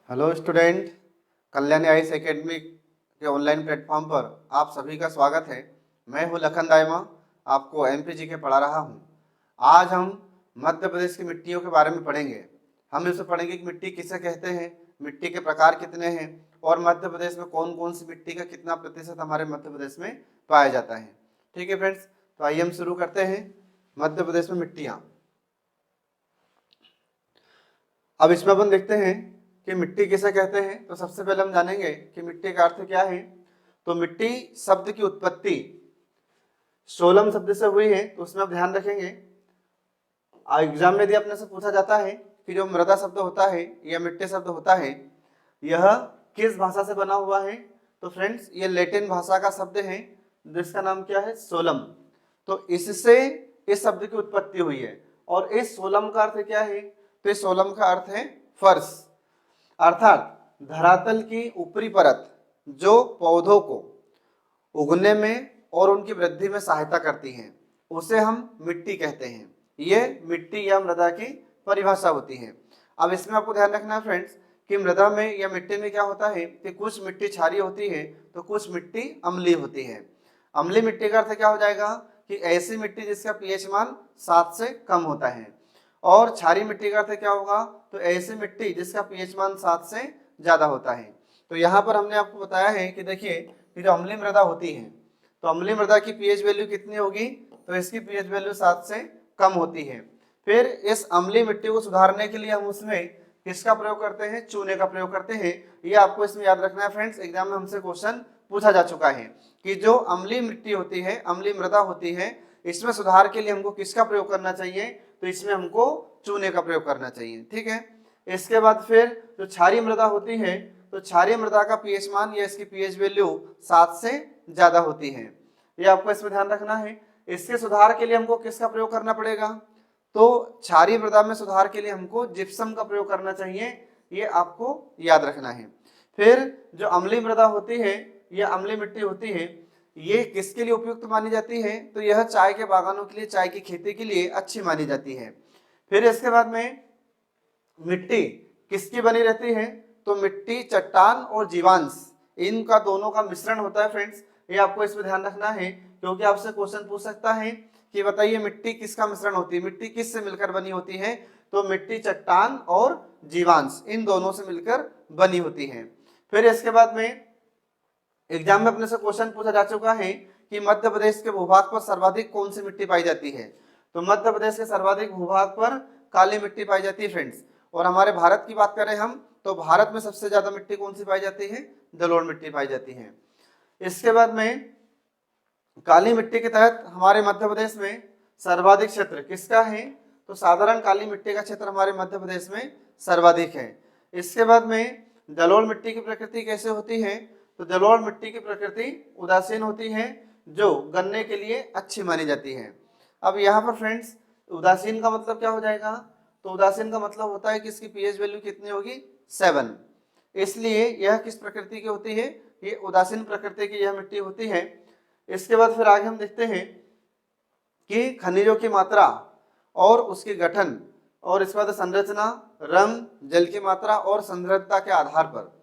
Hello student, Kalyani IAS academy के online platform पर आप सभी का स्वागत है। मैं हूं लखन दायमा, आपको एमपीजी के पढ़ा रहा हूं। आज हम मध्य प्रदेश की मिट्टियों के बारे में पढ़ेंगे। हम इसमें पढ़ेंगे कि मिट्टी किसे कहते हैं, मिट्टी के प्रकार कितने हैं और मध्य प्रदेश में कौन कौन सी मिट्टी का कितना प्रतिशत हमारे मध्य प्रदेश में पाया जाता है। ठीक है फ्रेंड्स, तो आइए हम शुरू करते हैं। मध्य प्रदेश में मिट्टियाँ, अब इसमें अपन देखते हैं कि मिट्टी किसे कहते हैं। तो सबसे पहले हम जानेंगे कि मिट्टी का अर्थ क्या है। तो मिट्टी शब्द की उत्पत्ति सोलम शब्द से हुई है, तो उसमें आप ध्यान रखेंगे। एग्जाम में यदि अपने से पूछा जाता है कि जो मृदा शब्द होता है या मिट्टी शब्द होता है, यह किस भाषा से बना हुआ है, तो फ्रेंड्स ये लैटिन भाषा का शब्द है जिसका नाम क्या है, सोलम। तो इससे इस शब्द की उत्पत्ति हुई है। और इस सोलम का अर्थ क्या है, तो इस सोलम का अर्थ है फर्श, अर्थात धरातल की ऊपरी परत जो पौधों को उगने में और उनकी वृद्धि में सहायता करती है, उसे हम मिट्टी कहते हैं। ये मिट्टी या मृदा की परिभाषा होती है। अब इसमें आपको ध्यान रखना है फ्रेंड्स कि मृदा में या मिट्टी में क्या होता है कि कुछ मिट्टी क्षारीय होती है तो कुछ मिट्टी अम्लीय होती है। अम्लीय मिट्टी का अर्थ क्या हो जाएगा कि ऐसी मिट्टी जिसका पीएच मान 7 से कम होता है। और क्षारीय मिट्टी का अर्थ क्या होगा, तो ऐसी मिट्टी जिसका पीएच मान 7 से ज्यादा होता है। तो यहाँ पर हमने आपको बताया है कि देखिए कि जो अम्लीय मृदा होती है, तो अम्लीय मृदा की पीएच वैल्यू कितनी होगी, तो इसकी पीएच वैल्यू 7 से कम होती है। फिर इस अम्लीय मिट्टी को सुधारने के लिए हम उसमें किसका प्रयोग करते हैं, चूने का प्रयोग करते हैं। ये आपको इसमें याद रखना है फ्रेंड्स, एग्जाम में हमसे क्वेश्चन पूछा जा चुका है कि जो अम्लीय मिट्टी होती है, अम्लीय मृदा होती है, इसमें सुधार के लिए हमको किसका प्रयोग करना चाहिए, तो इसमें हमको चूने का प्रयोग करना चाहिए। ठीक है। इसके बाद फिर जो क्षारीय मृदा होती है, तो क्षारीय मृदा का पीएच मान या इसकी पीएच वैल्यू 7 से ज्यादा होती है। ये आपको इसमें ध्यान रखना है। इसके सुधार के लिए हमको किसका प्रयोग करना पड़ेगा, तो क्षारीय मृदा में सुधार के लिए हमको जिप्सम का प्रयोग करना चाहिए। ये आपको याद रखना है। फिर जो अम्लीय मृदा होती है या अम्लीय मिट्टी होती है, ये किसके लिए उपयुक्त मानी जाती है, तो यह चाय के बागानों के लिए, चाय की खेती के लिए अच्छी मानी जाती है। फिर इसके बाद में मिट्टी किसकी बनी रहती है, तो मिट्टी चट्टान और जीवांश, इनका दोनों का मिश्रण होता है फ्रेंड्स। ये आपको इसमें ध्यान रखना है क्योंकि आपसे क्वेश्चन पूछ सकता है कि बताइए मिट्टी किसका मिश्रण होती है, मिट्टी किससे मिलकर बनी होती है, तो मिट्टी चट्टान और जीवांश इन दोनों से मिलकर बनी होती है। फिर इसके बाद में एग्जाम में अपने से क्वेश्चन पूछा जा चुका है कि मध्य प्रदेश के भूभाग पर सर्वाधिक कौन सी मिट्टी पाई जाती है, तो मध्य प्रदेश के सर्वाधिक भूभाग पर काली मिट्टी पाई जाती है फ्रेंड्स। और हमारे भारत की बात करें हम, तो भारत में सबसे ज्यादा मिट्टी कौन सी पाई जाती है, जलोढ़ मिट्टी पाई जाती है। इसके बाद में काली मिट्टी के तहत हमारे मध्य प्रदेश में सर्वाधिक क्षेत्र किसका है, तो साधारण काली मिट्टी का क्षेत्र हमारे मध्य प्रदेश में सर्वाधिक है। इसके बाद में जलोढ़ मिट्टी की प्रकृति कैसे होती है, तो जलोढ़ मिट्टी की प्रकृति उदासीन होती है जो गन्ने के लिए अच्छी मानी जाती है। अब यहाँ पर फ्रेंड्स उदासीन का मतलब क्या हो जाएगा, तो उदासीन का मतलब होता है कि इसकी पीएच वैल्यू कितनी होगी, 7। इसलिए यह किस प्रकृति की होती है, ये उदासीन प्रकृति की यह मिट्टी होती है। इसके बाद फिर आगे हम देखते हैं कि खनिजों की मात्रा और उसके गठन और इसके बाद संरचना, रंग, जल की मात्रा और सांद्रता के आधार पर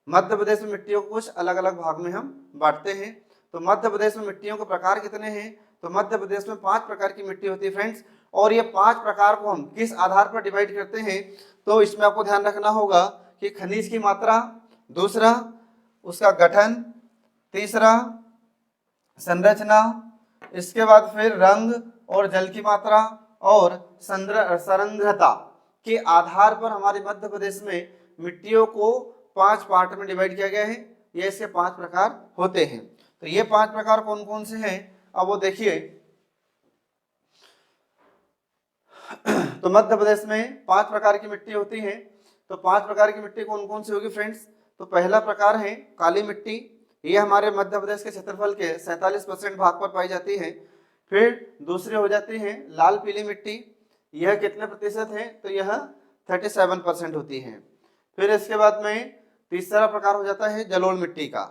मध्य प्रदेश में मिट्टियों को कुछ अलग अलग भाग में हम बांटते हैं। तो मध्य प्रदेश में मिट्टियों के प्रकार कितने हैं, तो मध्य प्रदेश में 5 प्रकार की मिट्टी होती है फ्रेंड्स। और ये 5 प्रकार को हम किस आधार पर डिवाइड करते हैं, तो इसमें आपको ध्यान रखना होगा कि खनिज की मात्रा, दूसरा उसका गठन, तीसरा संरचना, इसके बाद फिर रंग और जल की मात्रा और सांद्रता के आधार पर हमारे मध्य प्रदेश में मिट्टियों को 5 पार्ट में डिवाइड किया गया है। ये इसके 5 प्रकार होते हैं। तो ये 5 प्रकार कौन कौन से हैं, अब वो देखिए। तो मध्य प्रदेश में 5 प्रकार की मिट्टी होती है। तो 5 प्रकार की मिट्टी कौन कौन सी होगी फ्रेंड्स, तो पहला प्रकार है काली मिट्टी। ये हमारे मध्य प्रदेश के क्षेत्रफल के 47% भाग पर पाई जाती है। फिर दूसरी हो जाती है लाल पीली मिट्टी, यह कितने प्रतिशत है, तो यह 37% होती है। फिर इसके बाद में तीसरा प्रकार हो जाता है जलोढ़ मिट्टी का।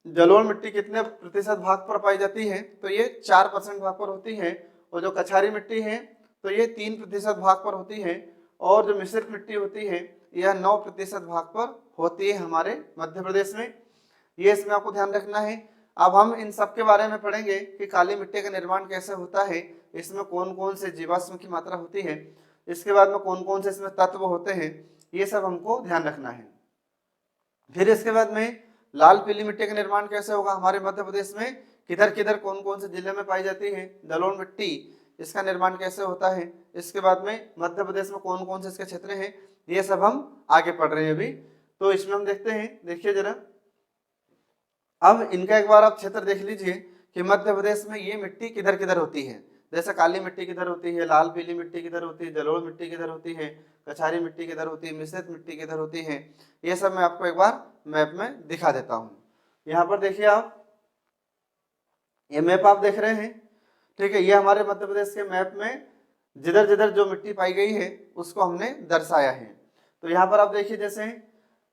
जलोढ़ मिट्टी कितने प्रतिशत भाग पर पाई जाती है, तो ये 4% भाग पर होती है। और जो कछारी मिट्टी है तो ये 3% भाग पर होती है। और जो मिश्रित मिट्टी होती है यह 9% भाग पर होती है हमारे मध्य प्रदेश में। ये इसमें आपको ध्यान रखना है। अब हम इन सब के बारे में पढ़ेंगे कि काली मिट्टी का निर्माण कैसे होता है, इसमें कौन कौन से जीवाश्म की मात्रा होती है, इसके बाद में कौन कौन से इसमें तत्व होते हैं, ये सब हमको ध्यान रखना है। फिर इसके बाद में लाल पीली मिट्टी का निर्माण कैसे होगा हमारे मध्य प्रदेश में, किधर किधर कौन कौन से जिले में पाई जाती है। जलोढ़ मिट्टी, इसका निर्माण कैसे होता है। इसके बाद में मध्य प्रदेश में कौन कौन से इसके क्षेत्र हैं, ये सब हम आगे पढ़ रहे हैं अभी। तो इसमें हम देखते हैं, देखिए जरा, अब इनका एक बार आप क्षेत्र देख लीजिए कि मध्य प्रदेश में ये मिट्टी किधर किधर होती है। जैसे काली मिट्टी किधर होती है, लाल पीली मिट्टी किधर होती है, जलोढ़ मिट्टी किधर होती है, कछारी मिट्टी किधर होती है, मिश्रित मिट्टी किधर होती है, ये सब मैं आपको एक बार मैप में दिखा देता हूँ। यहाँ पर देखिए आप, ये मैप आप देख रहे हैं, ठीक है। ये हमारे मध्य प्रदेश के मैप में जिधर जिधर जो मिट्टी पाई गई है उसको हमने दर्शाया है। तो यहाँ पर आप देखिए, जैसे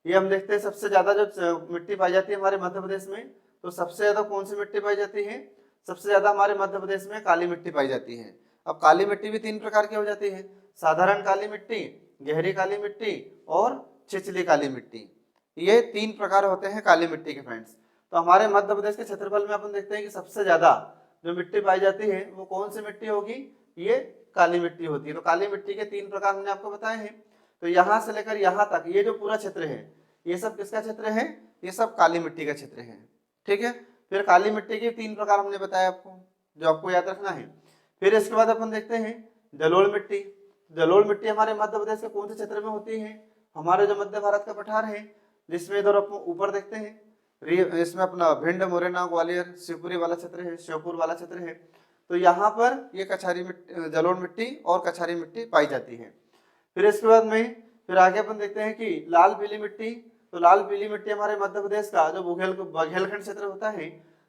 ये हम देखते हैं सबसे ज्यादा जो मिट्टी पाई जाती है हमारे मध्य प्रदेश में, तो सबसे ज्यादा कौन सी मिट्टी पाई जाती है, सबसे ज्यादा हमारे मध्य प्रदेश में काली मिट्टी पाई जाती है। अब काली मिट्टी भी 3 प्रकार की हो जाती है, साधारण काली मिट्टी, गहरी काली मिट्टी और छिछली काली मिट्टी। ये 3 प्रकार होते हैं काली मिट्टी के फ्रेंड्स। तो हमारे मध्य प्रदेश के क्षेत्रफल में अपन देखते हैं कि सबसे ज्यादा जो मिट्टी पाई जाती है वो कौन सी मिट्टी होगी, ये काली मिट्टी होती है। तो काली मिट्टी के 3 प्रकार हमने आपको बताए हैं। तो यहाँ से लेकर यहाँ तक ये जो पूरा क्षेत्र है, ये सब किसका क्षेत्र है, ये सब काली मिट्टी का क्षेत्र है, ठीक है। फिर काली मिट्टी के 3 प्रकार हमने बताया आपको, जो आपको याद रखना है। फिर इसके बाद अपन देखते हैं जलोढ़ मिट्टी। जलोढ़ मिट्टी हमारे मध्य प्रदेश के कौन से क्षेत्र में होती है, हमारे जो मध्य भारत का पठार है, जिसमें इधर अपन ऊपर देखते हैं, इसमें अपना भिंड, मुरैना, ग्वालियर, शिवपुरी वाला क्षेत्र है, श्योपुर वाला क्षेत्र है। तो यहाँ पर ये कछारी मिट्टी, जलोढ़ मिट्टी और कछारी मिट्टी पाई जाती है। फिर इसके बाद में फिर आगे अपन देखते हैं कि लाल पीली मिट्टी। तो लाल पीली मिट्टी हमारे मध्य प्रदेश का जो बुंदेलखंड क्षेत्र होता है,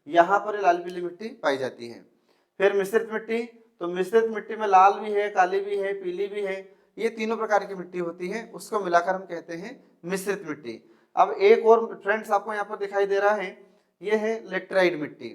यहाँ पर लाल पीली मिट्टी पाई जाती है। फिर मिश्रित मिट्टी, तो मिश्रित मिट्टी में लाल भी है, काली भी है, पीली भी है, ये तीनों प्रकार की मिट्टी होती है, उसको मिलाकर हम कहते हैं मिश्रित मिट्टी। अब एक और फ्रेंड्स आपको यहाँ पर दिखाई दे रहा है, ये है लेटराइट मिट्टी।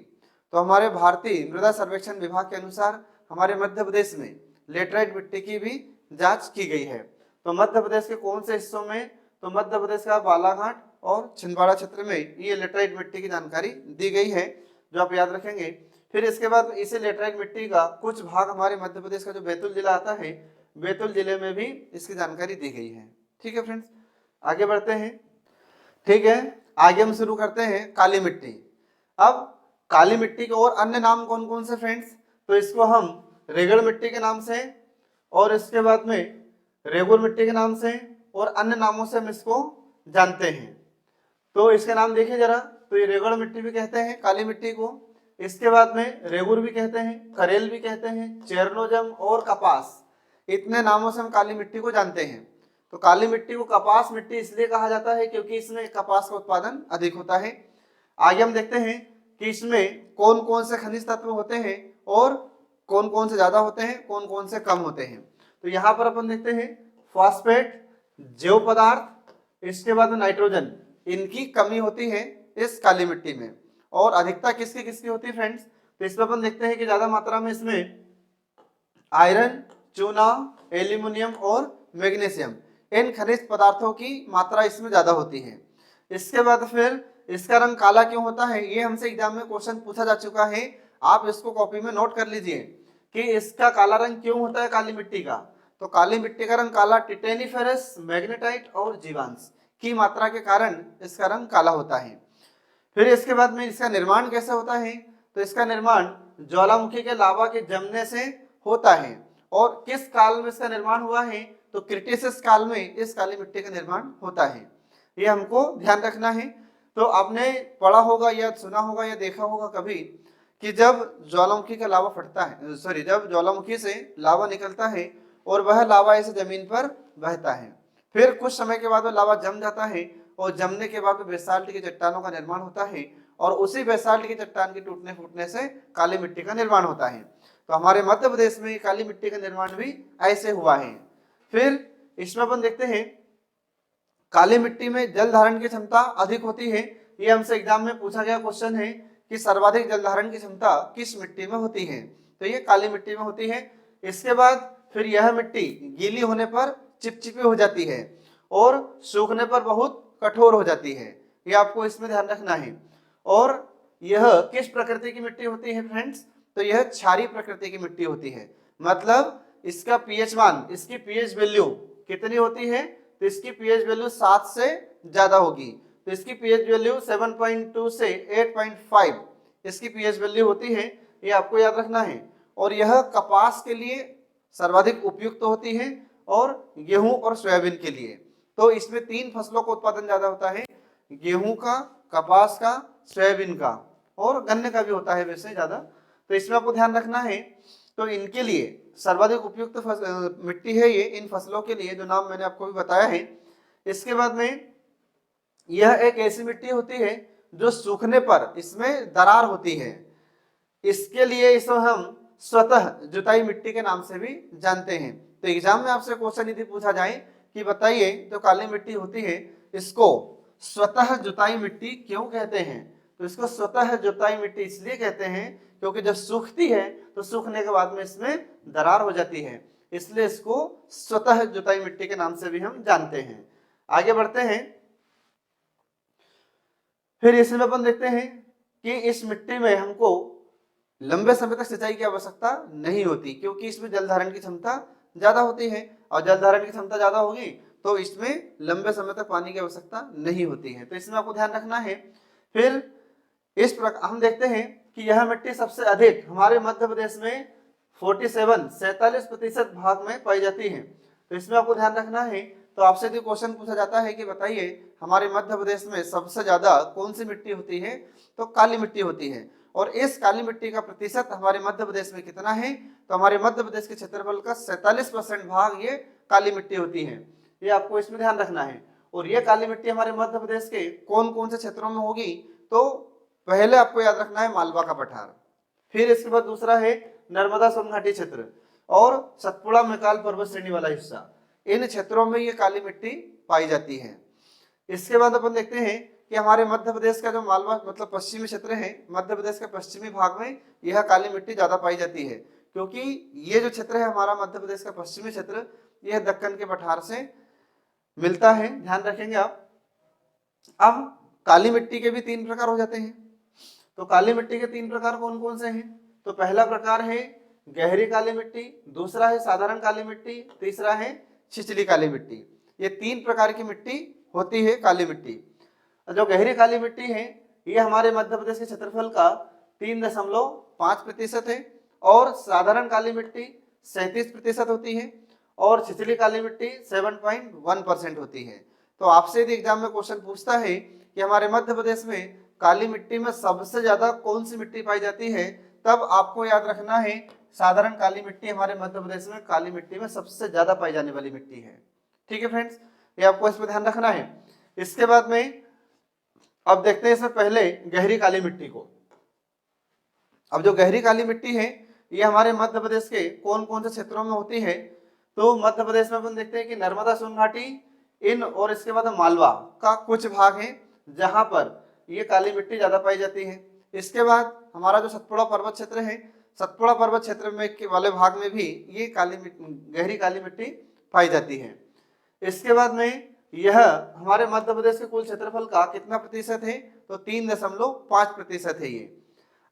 तो हमारे भारतीय मृदा सर्वेक्षण विभाग के अनुसार हमारे मध्य प्रदेश में लेटराइट मिट्टी की भी जांच की गई है। तो मध्य प्रदेश के कौन से हिस्सों में, तो मध्य प्रदेश का बालाघाट और छिंदवाड़ा क्षेत्र में ये लेटराइट मिट्टी की जानकारी दी गई है, जो आप याद रखेंगे। फिर इसके बाद इसी लेटराइट मिट्टी का कुछ भाग हमारे मध्य प्रदेश का जो बैतूल जिला आता है, बैतूल जिले में भी इसकी जानकारी दी गई है, ठीक है फ्रेंड्स। आगे बढ़ते हैं, ठीक है। आगे हम शुरू करते हैं काली मिट्टी। अब काली मिट्टी के और अन्य नाम कौन कौन से फ्रेंड्स, तो इसको हम रेगड़ मिट्टी के नाम से, और इसके बाद में रेगुर मिट्टी के नाम से, और अन्य नामों से हम इसको जानते हैं। तो इसके नाम देखिए जरा, तो ये रेगड़ मिट्टी भी कहते हैं काली मिट्टी को, इसके बाद में रेगुर भी कहते हैं, करेल भी कहते हैं, चेरनोजम और कपास, इतने नामों से हम काली मिट्टी को जानते हैं। तो काली मिट्टी को कपास मिट्टी इसलिए कहा जाता है क्योंकि इसमें कपास का उत्पादन अधिक होता है। आगे हम देखते हैं कि इसमें कौन कौन से खनिज तत्व होते हैं और कौन कौन से ज्यादा होते हैं, कौन कौन से कम होते हैं। तो यहाँ पर अपन देखते हैं फॉस्फेट, जैव पदार्थ, इसके बाद में नाइट्रोजन, इनकी कमी होती है इस काली मिट्टी में। और अधिकता किसकी किसकी होती है फ्रेंड्स, तो इसमें अपन देखते हैं कि ज्यादा मात्रा में इसमें आयरन, चूना, एल्यूमिनियम और मैग्नीशियम, इन खनिज पदार्थों की मात्रा इसमें ज्यादा होती है। इसके बाद फिर इसका रंग काला क्यों होता है, ये हमसे एग्जाम में क्वेश्चन पूछा जा चुका है, आप इसको कॉपी में नोट कर लीजिए कि इसका काला रंग क्यों होता है काली मिट्टी का। तो काली मिट्टी का रंग काला टिटेनिफेरस, मैग्नेटाइट और जीवांश की मात्रा के कारण इसका रंग काला होता है। फिर इसके बाद में इसका निर्माण कैसे होता है, तो इसका निर्माण ज्वालामुखी के लावा के जमने से होता है। और किस काल में इसका निर्माण हुआ है, तो क्रिटेशियस काल में इस काली मिट्टी का निर्माण होता है, ये हमको ध्यान रखना है। तो आपने पढ़ा होगा या सुना होगा या देखा होगा कभी कि जब ज्वालामुखी का लावा फटता है, जब ज्वालामुखी से लावा निकलता है और वह लावा ऐसे जमीन पर बहता है, फिर कुछ समय के बाद वह लावा जम जाता है और जमने के बाद बेसाल्ट की चट्टानों का निर्माण होता है और उसी बेसाल्ट की चट्टान के टूटने फूटने से काली मिट्टी का निर्माण होता है। तो हमारे मध्य प्रदेश में काली मिट्टी का निर्माण भी ऐसे हुआ है। फिर इसमें अपन देखते हैं काली मिट्टी में जल धारण की क्षमता अधिक होती है, ये हमसे एग्जाम में पूछा गया क्वेश्चन है कि सर्वाधिक जल धारण की क्षमता किस मिट्टी में होती है, तो ये काली मिट्टी में होती है। इसके बाद फिर यह मिट्टी गीली होने पर चिपचिपी हो जाती है और सूखने पर बहुत कठोर हो जाती है, ये आपको इसमें ध्यान रखना है। और यह किस प्रकृति की मिट्टी होती है फ्रेंड्स, तो यह क्षारीय प्रकृति की मिट्टी होती है। मतलब इसका पीएच मान, इसकी पीएच वैल्यू कितनी होती है, तो इसकी पीएच वैल्यू 7 से ज्यादा होगी। तो इसकी पीएच वैल्यू 7.2 से 8.5 इसकी पीएच वैल्यू होती है, ये आपको याद रखना है। और यह कपास के लिए सर्वाधिक उपयुक्त होती है और गेहूं और सोयाबीन के लिए। तो इसमें 3 फसलों का उत्पादन ज्यादा होता है, गेहूं का, कपास का, सोयाबीन का और गन्ने का भी होता है वैसे ज्यादा। तो इसमें आपको ध्यान रखना है। तो इनके लिए सर्वाधिक उपयुक्त मिट्टी है ये, इन फसलों के लिए, जो नाम मैंने आपको भी बताया है। इसके बाद में यह एक ऐसी मिट्टी होती है जो सूखने पर इसमें दरार होती है, इसके लिए इसे हम स्वतः जुताई मिट्टी के नाम से भी जानते हैं। तो एग्जाम में आपसे क्वेश्चन यदि पूछा जाए कि बताइए जो काली मिट्टी होती है इसको स्वतः जुताई मिट्टी क्यों कहते हैं, तो इसको स्वतः जुताई मिट्टी इसलिए कहते हैं क्योंकि जब सूखती है तो सूखने के बाद में इसमें दरार हो जाती है, इसलिए इसको स्वतः जुताई मिट्टी के नाम से भी हम जानते हैं। आगे बढ़ते हैं। फिर इसमें अपन देखते हैं कि इस मिट्टी में हमको लंबे समय तक सिंचाई की आवश्यकता नहीं होती, क्योंकि इसमें जल धारण की क्षमता ज्यादा होती है, और जल धारण की क्षमता ज्यादा होगी तो इसमें लंबे समय तक पानी की आवश्यकता नहीं होती है। तो इसमें आपको ध्यान रखना है। फिर इस प्रकार हम देखते हैं कि यह मिट्टी सबसे अधिक हमारे मध्य प्रदेश में 47% भाग में पाई जाती है। तो इसमें आपको ध्यान रखना है। तो आपसे यदि क्वेश्चन पूछा जाता है कि बताइए हमारे मध्य प्रदेश में सबसे ज्यादा कौन सी मिट्टी होती है, तो काली मिट्टी होती है। और इस काली मिट्टी का प्रतिशत हमारे मध्य प्रदेश में कितना है, तो हमारे मध्य प्रदेश के क्षेत्रफल का 47% भाग ये काली मिट्टी होती है, ये आपको इसमें ध्यान रखना है। और ये काली मिट्टी हमारे मध्य प्रदेश के कौन कौन से क्षेत्रों में होगी, तो पहले आपको याद रखना है मालवा का पठार, फिर इसके बाद दूसरा है नर्मदा सोनघाटी क्षेत्र और सतपुड़ा मैकाल पर्वत श्रेणी वाला हिस्सा, इन क्षेत्रों में ये काली मिट्टी पाई जाती है। इसके बाद अपन देखते हैं कि हमारे मध्य प्रदेश का जो मालवा मतलब पश्चिमी क्षेत्र है, मध्य प्रदेश के पश्चिमी भाग में यह काली मिट्टी ज्यादा पाई जाती है, क्योंकि ये जो क्षेत्र है हमारा मध्य प्रदेश का पश्चिमी क्षेत्र, यह दक्कन के पठार से मिलता है, ध्यान रखेंगे आप। अब काली मिट्टी के भी 3 प्रकार हो जाते हैं। तो काली मिट्टी के 3 प्रकार कौन कौन से हैं, तो पहला प्रकार है गहरी काली मिट्टी, दूसरा है साधारण काली मिट्टी, तीसरा है छिछली काली मिट्टी। ये 3 प्रकार की मिट्टी होती है काली मिट्टी। जो गहरी काली मिट्टी है ये हमारे मध्य प्रदेश के क्षेत्रफल का 3.5% है, और साधारण काली मिट्टी 37% होती है, और छिछली काली मिट्टी 7.1% होती है। तो आपसे यदि एग्जाम में क्वेश्चन पूछता है कि हमारे मध्य प्रदेश में काली मिट्टी में सबसे ज्यादा कौन सी मिट्टी पाई जाती है, तब आपको याद रखना है साधारण काली मिट्टी हमारे मध्य प्रदेश में काली मिट्टी में सबसे ज्यादा पाई जाने वाली मिट्टी है। ठीक है फ्रेंड्स, ये आपको इसमें ध्यान रखना है। इसके बाद में अब देखते हैं इसमें पहले गहरी काली मिट्टी को। अब जो गहरी काली मिट्टी है ये हमारे मध्य प्रदेश के कौन कौन से क्षेत्रों में होती है, तो मध्य प्रदेश में अपन देखते हैं कि नर्मदा सोनघाटी इन और इसके बाद मालवा का कुछ भाग है जहां पर ये काली मिट्टी ज्यादा पाई जाती है। इसके बाद हमारा जो सतपुड़ा पर्वत क्षेत्र है, सतपुड़ा पर्वत क्षेत्र में वाले भाग में भी ये गहरी काली मिट्टी पाई जाती है। इसके बाद में यह हमारे मध्य प्रदेश के कुल क्षेत्रफल का कितना प्रतिशत है, तो 3.5% है ये।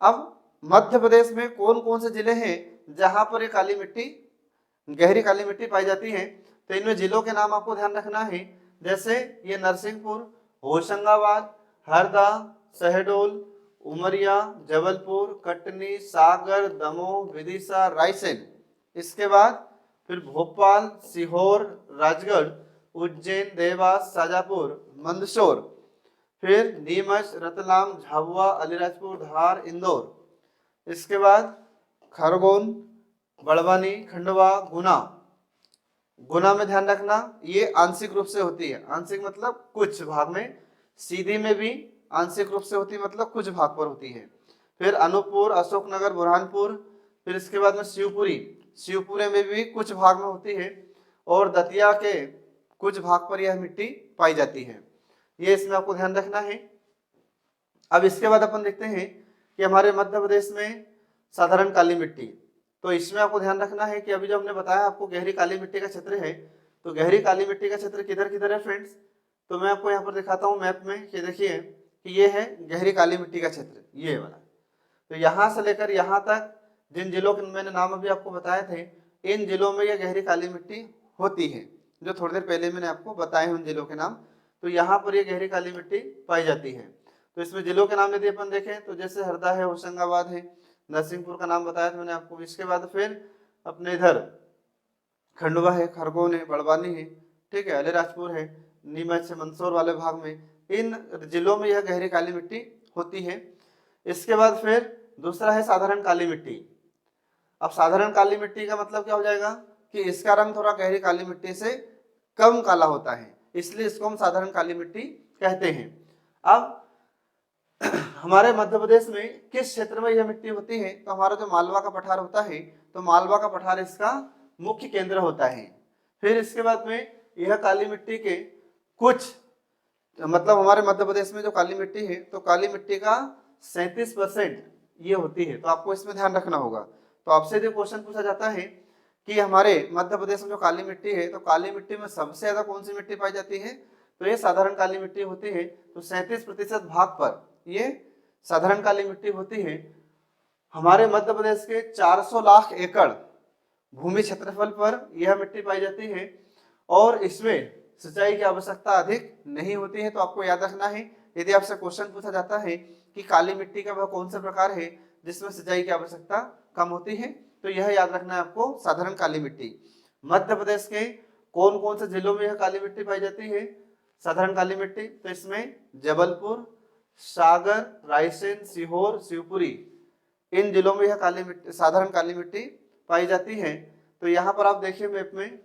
अब मध्य प्रदेश में कौन कौन से जिले हैं जहां पर ये काली मिट्टी गहरी काली मिट्टी पाई जाती है, तो इनमें जिलों के नाम आपको ध्यान रखना है। जैसे ये नरसिंहपुर, होशंगाबाद, हरदा, शहडोल, उमरिया, जबलपुर, कटनी, सागर, दमोह, विदिशा, रायसेन। इसके बाद फिर भोपाल, सीहोर, राजगढ़, उज्जैन, देवास, शाजापुर, मंदसौर, फिर नीमच, रतलाम, झाबुआ, अलीराजपुर, धार, इंदौर। इसके बाद खरगोन, बड़वानी, खंडवा, गुना। गुना में ध्यान रखना ये आंशिक रूप से होती है, आंशिक मतलब कुछ भाग में, सीधी में भी आंशिक रूप से होती है मतलब कुछ भाग पर होती है। फिर अनूपपुर, अशोकनगर, बुरहानपुर, फिर इसके बाद में शिवपुरी, शिवपुरी में भी कुछ भाग में होती है, और दतिया के कुछ भाग पर यह मिट्टी पाई जाती है। ये इसमें आपको ध्यान रखना है। अब इसके बाद अपन देखते हैं कि हमारे मध्य प्रदेश में साधारण काली मिट्टी, तो इसमें आपको ध्यान रखना है कि अभी जो हमने बताया आपको गहरी काली मिट्टी का क्षेत्र है, तो गहरी काली मिट्टी का क्षेत्र किधर किधर है फ्रेंड्स, तो मैं आपको यहाँ पर दिखाता हूँ मैप में। ये देखिए कि ये है गहरी काली मिट्टी का क्षेत्र, ये वाला। तो यहाँ से लेकर यहाँ तक जिन जिलों के मैंने नाम अभी आपको बताए थे, इन जिलों में यह गहरी काली मिट्टी होती है, जो थोड़ी देर पहले मैंने आपको बताए हैं उन जिलों के नाम। तो यहाँ पर ये गहरी काली मिट्टी पाई जाती है। तो इसमें जिलों के नाम यदि अपन देखें तो जैसे हरदा है, होशंगाबाद है, नरसिंहपुर का नाम बताया था मैंने आपको। इसके बाद फिर अपने इधर खंडवा है, खरगोन है, बड़वानी है, ठीक है, अलीराजपुर है, नीमच है, मंदसौर वाले भाग में, इन जिलों में यह गहरी काली मिट्टी होती है। इसके बाद फिर दूसरा है साधारण काली मिट्टी। अब साधारण काली मिट्टी का मतलब क्या हो जाएगा कि इसका रंग थोड़ा गहरी काली मिट्टी से कम काला होता है, इसलिए इसको हम साधारण काली मिट्टी कहते हैं। अब हमारे मध्य प्रदेश में किस क्षेत्र में यह मिट्टी होती है, तो हमारा जो मालवा का पठार होता है, तो मालवा का पठार इसका मुख्य केंद्र होता है। फिर इसके बाद में यह काली मिट्टी के कुछ मतलब हमारे मध्य प्रदेश में जो काली मिट्टी है, तो काली मिट्टी का 37% ये होती है, तो आपको इसमें ध्यान रखना होगा। तो आपसे जो क्वेश्चन पूछा जाता है कि हमारे मध्य प्रदेश में जो काली मिट्टी है, तो काली मिट्टी में सबसे ज्यादा कौन सी मिट्टी पाई जाती है, तो ये साधारण काली मिट्टी होती है। तो 37% भाग पर ये साधारण काली मिट्टी होती है। हमारे मध्य प्रदेश के 400 लाख एकड़ भूमि क्षेत्रफल पर यह मिट्टी पाई जाती है और इसमें सिंचाई की आवश्यकता अधिक नहीं होती है। तो आपको याद रखना है, यदि आपसे क्वेश्चन पूछा जाता है कि काली मिट्टी का वह कौन सा प्रकार है जिसमें सिंचाई की आवश्यकता कम होती है, तो यह याद रखना है आपको, साधारण काली मिट्टी। मध्य प्रदेश के कौन कौन से जिलों में यह काली मिट्टी पाई जाती है, साधारण काली मिट्टी, तो इसमें जबलपुर, सागर, रायसेन, सीहोर, शिवपुरी, इन जिलों में यह काली मिट्टी, साधारण काली मिट्टी पाई जाती है। तो यहाँ पर आप देखिए मैप में,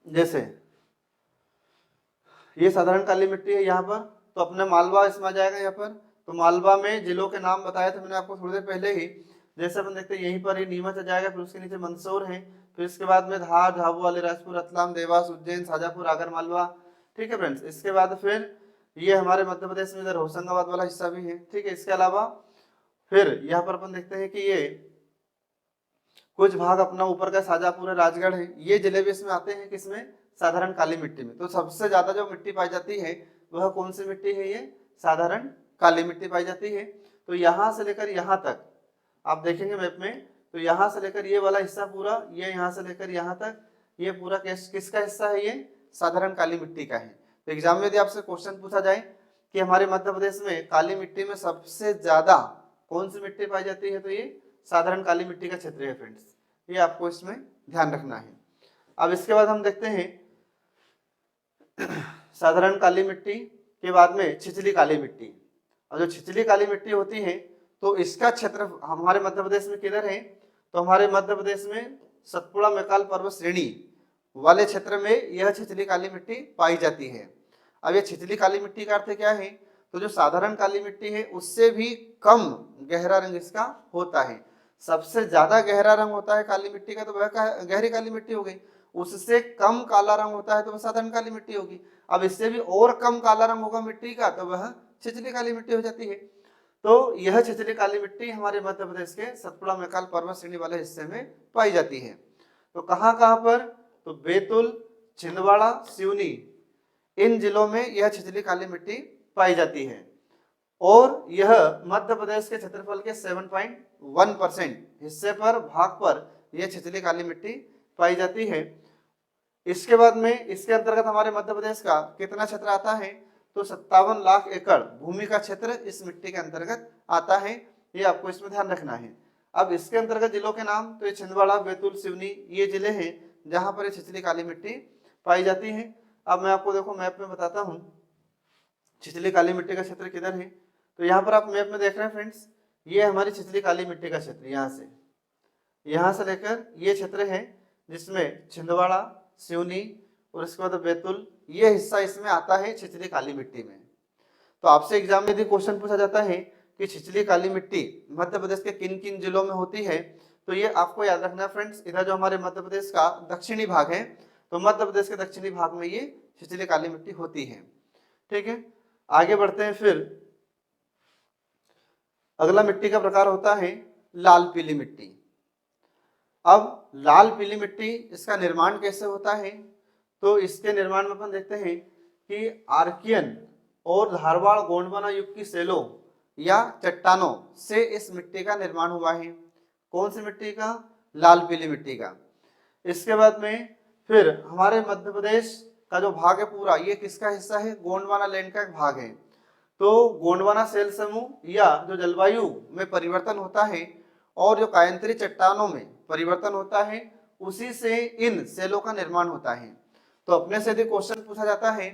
जैसे ये साधारण काली मिट्टी है यहाँ पर, तो अपने मालवा इसमें आ जाएगा यहाँ पर। तो मालवा में जिलों के नाम बताए थे मैंने आपको थोड़ी देर पहले ही, जैसे अपन देखते हैं यहीं पर ही नीमच आ जाएगा, फिर उसके नीचे मंदसौर है, फिर इसके बाद में धार, झाबुआ, अलीराजपुर, रतलाम, देवास, उज्जैन, शाजापुर, आगर मालवा, ठीक है फ्रेंड्स। इसके बाद फिर ये हमारे मध्य प्रदेश में इधर होशंगाबाद वाला हिस्सा भी है, ठीक है। इसके अलावा फिर यहाँ पर अपन देखते हैं कि ये कुछ भाग अपना ऊपर का शाजापुर है, राजगढ़ है, ये जिले भी इसमें आते हैं, किसमें, साधारण काली मिट्टी में। तो सबसे ज्यादा जो मिट्टी पाई जाती है वह कौन सी मिट्टी है, ये साधारण काली मिट्टी पाई जाती है। तो यहाँ से लेकर यहाँ तक आप देखेंगे मैप में, तो यहाँ से लेकर ये वाला हिस्सा पूरा, ये यहाँ से लेकर यहाँ तक, ये पूरा किसका हिस्सा है, ये साधारण काली मिट्टी का है। तो एग्जाम में यदि आपसे क्वेश्चन पूछा जाए कि हमारे मध्य प्रदेश में काली मिट्टी में सबसे ज्यादा कौन सी मिट्टी पाई जाती है, तो ये साधारण काली मिट्टी का क्षेत्र है फ्रेंड्स, ये आपको इसमें ध्यान रखना है। अब इसके बाद हम देखते हैं साधारण काली मिट्टी के बाद में छिछली काली मिट्टी। और जो छिछली काली मिट्टी होती है, तो इसका क्षेत्र हमारे मध्य प्रदेश में किधर है, तो हमारे मध्य प्रदेश में सतपुड़ा मैकाल पर्वत श्रेणी वाले क्षेत्र में यह छिछली काली मिट्टी पाई जाती है। अब यह छिछली काली मिट्टी का अर्थ क्या है, तो जो साधारण काली मिट्टी है उससे भी कम गहरा रंग इसका होता है। सबसे ज्यादा गहरा रंग होता है काली मिट्टी का, तो वह गहरी काली मिट्टी हो गई। उससे कम काला रंग होता है तो वह साधारण काली मिट्टी होगी। अब इससे भी और कम काला रंग होगा मिट्टी का, तो वह छिछली काली मिट्टी हो जाती है। तो यह छिछली काली मिट्टी हमारे मध्य प्रदेश के सतपुड़ा मैकाल पर्वत श्रेणी वाले हिस्से में पाई जाती है। तो कहाँ कहाँ पर, तो बैतूल, छिंदवाड़ा, सिवनी, इन जिलों में यह छिछली काली मिट्टी पाई जाती है। और यह मध्य प्रदेश के क्षेत्रफल के 7.1% हिस्से पर भाग पर यह छिछली काली मिट्टी पाई जाती है। इसके बाद में इसके अंतर्गत हमारे मध्य प्रदेश का कितना क्षेत्र आता है, तो 57 लाख एकड़ भूमि का क्षेत्र इस मिट्टी के अंतर्गत आता है, ये आपको इसमें ध्यान रखना है। अब इसके अंतर्गत जिलों के नाम, तो ये छिंदवाड़ा, बैतूल, सिवनी, ये जिले हैं जहां पर ये छिछली काली मिट्टी पाई जाती है। अब मैं आपको देखो मैप में बताता हूँ छिछली काली मिट्टी का क्षेत्र किधर है। तो यहाँ पर आप मैप में देख रहे हैं फ्रेंड्स, ये हमारी छिछली काली मिट्टी का क्षेत्र, यहाँ से लेकर ये क्षेत्र है जिसमें छिंदवाड़ा, सिवनी और इसके बाद बैतूल, ये हिस्सा इसमें आता है छिछली काली मिट्टी में। तो आपसे एग्जाम में यदि क्वेश्चन पूछा जाता है कि छिछली काली मिट्टी मध्य प्रदेश के किन किन जिलों में होती है, तो ये आपको याद रखना है फ्रेंड्स। इधर जो हमारे मध्य प्रदेश का दक्षिणी भाग है, तो मध्य प्रदेश के दक्षिणी भाग में ये छिछली काली मिट्टी होती है, ठीक है। आगे बढ़ते हैं। फिर अगला मिट्टी का प्रकार होता है लाल पीली मिट्टी। अब लाल पीली मिट्टी, इसका निर्माण कैसे होता है? तो इसके निर्माण में अपन देखते हैं कि आर्कियन और धारवाड़ गोंडवाना युग की सेलों या चट्टानों से इस मिट्टी का निर्माण हुआ है। कौन सी मिट्टी का? लाल पीली मिट्टी का। इसके बाद में फिर हमारे मध्य प्रदेश का जो भाग है पूरा, ये किसका हिस्सा है? गोंडवाना लैंड का एक भाग है। तो गोंडवाना सेल समूह या जो जलवायु में परिवर्तन होता है और जो कायांतरी चट्टानों में परिवर्तन होता है, उसी से इन सेलों का निर्माण होता है। तो अपने से यदि क्वेश्चन पूछा जाता है